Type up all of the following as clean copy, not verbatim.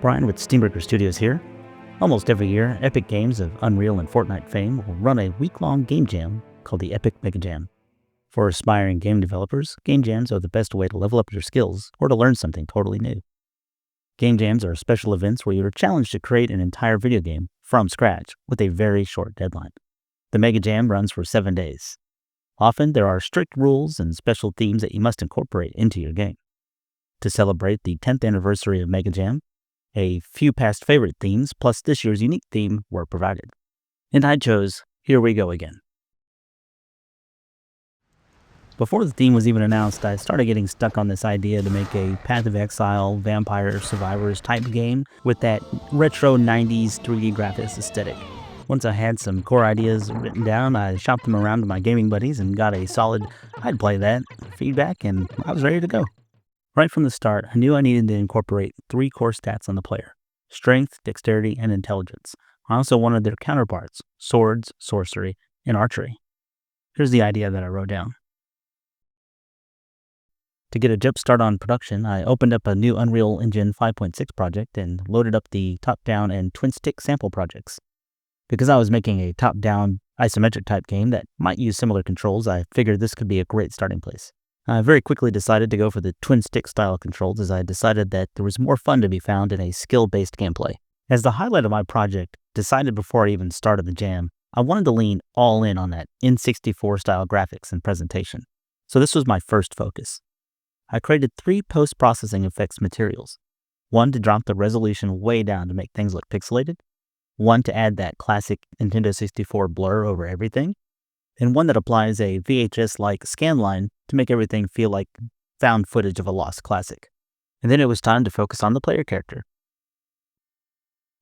Brian with Steamworker Studios here. Almost every year, Epic Games of Unreal and Fortnite fame will run a week-long game jam called the Epic Megajam. For aspiring game developers, game jams are the best way to level up your skills or to learn something totally new. Game jams are special events where you are challenged to create an entire video game from scratch with a very short deadline. The Megajam runs for 7 days. Often, there are strict rules and special themes that you must incorporate into your game. To celebrate the 10th anniversary of Megajam, a few past favorite themes plus this year's unique theme were provided. And I chose Here We Go Again. Before the theme was even announced, I started getting stuck on this idea to make a Path of Exile, Vampire Survivors type game with that retro 90s 3D graphics aesthetic. Once I had some core ideas written down, I shopped them around to my gaming buddies and got a solid, I'd play that, feedback, and I was ready to go. Right from the start, I knew I needed to incorporate 3 core stats on the player: strength, dexterity, and intelligence. I also wanted their counterparts: swords, sorcery, and archery. Here's the idea that I wrote down. To get a jump start on production, I opened up a new Unreal Engine 5.6 project and loaded up the top-down and twin-stick sample projects. Because I was making a top-down isometric type game that might use similar controls, I figured this could be a great starting place. I very quickly decided to go for the twin-stick style controls, as I decided that there was more fun to be found in a skill-based gameplay. As the highlight of my project, decided before I even started the jam, I wanted to lean all in on that N64 style graphics and presentation. So this was my first focus. I created 3 post-processing effects materials. 1 to drop the resolution way down to make things look pixelated, 1 to add that classic Nintendo 64 blur over everything, and 1 that applies a VHS-like scanline to make everything feel like found footage of a lost classic. And then it was time to focus on the player character.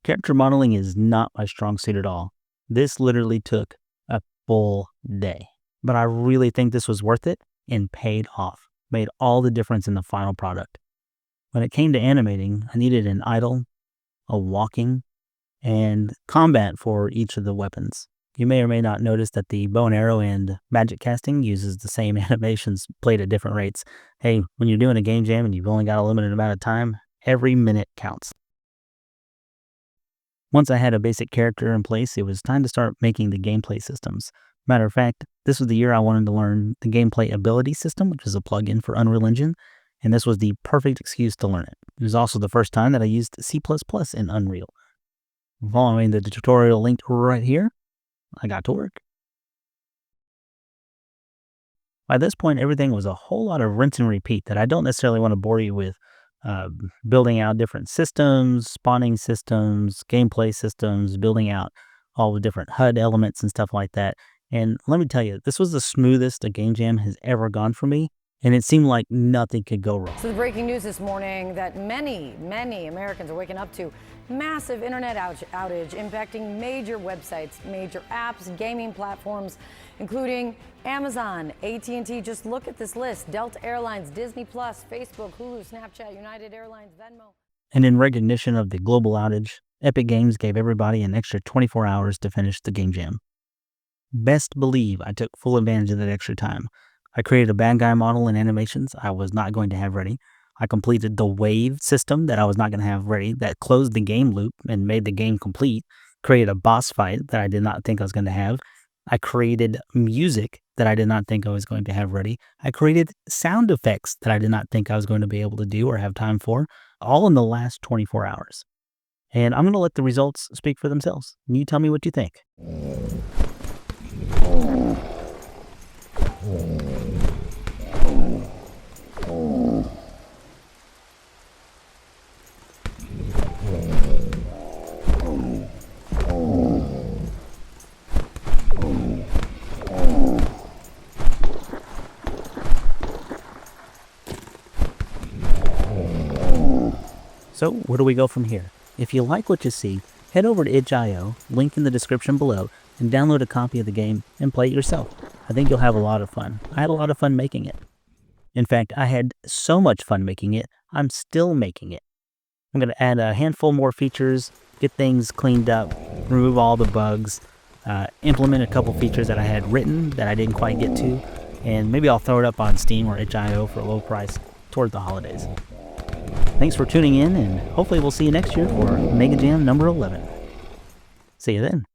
Character modeling is not my strong suit at all. This literally took a full day. But I really think this was worth it and paid off. Made all the difference in the final product. When it came to animating, I needed an idle, a walking, and combat for each of the weapons. You may or may not notice that the bow and arrow and magic casting uses the same animations played at different rates. Hey, when you're doing a game jam and you've only got a limited amount of time, every minute counts. Once I had a basic character in place, it was time to start making the gameplay systems. Matter of fact, this was the year I wanted to learn the Gameplay Ability System, which is a plugin for Unreal Engine, and this was the perfect excuse to learn it. It was also the first time that I used C++ in Unreal. Following the tutorial linked right here, I got to work. By this point, everything was a whole lot of rinse and repeat that I don't necessarily want to bore you with. Building out different systems, spawning systems, gameplay systems, building out all the different HUD elements and stuff like that. And let me tell you, this was the smoothest a game jam has ever gone for me, and it seemed like nothing could go wrong. So the breaking news this morning that many Americans are waking up to: massive internet outage impacting major websites, major apps, gaming platforms, including Amazon, AT&T. Just look at this list: Delta Airlines, Disney+, Facebook, Hulu, Snapchat, United Airlines, Venmo. And in recognition of the global outage, Epic Games gave everybody an extra 24 hours to finish the game jam. Best believe I took full advantage of that extra time. I created a bad guy model and animations I was not going to have ready. I completed the wave system that I was not going to have ready, that closed the game loop and made the game complete. Created a boss fight that I did not think I was going to have. I created music that I did not think I was going to have ready. I created sound effects that I did not think I was going to be able to do or have time for, all in the last 24 hours. And I'm going to let the results speak for themselves. You tell me what you think. So where do we go from here? If you like what you see, head over to itch.io, link in the description below, and download a copy of the game and play it yourself. I think you'll have a lot of fun. I had a lot of fun making it. In fact, I had so much fun making it, I'm still making it. I'm going to add a handful more features, get things cleaned up, remove all the bugs, implement a couple features that I had written that I didn't quite get to, and maybe I'll throw it up on Steam or itch.io for a low price toward the holidays. Thanks for tuning in, and hopefully we'll see you next year for Megajam number 11. See you then.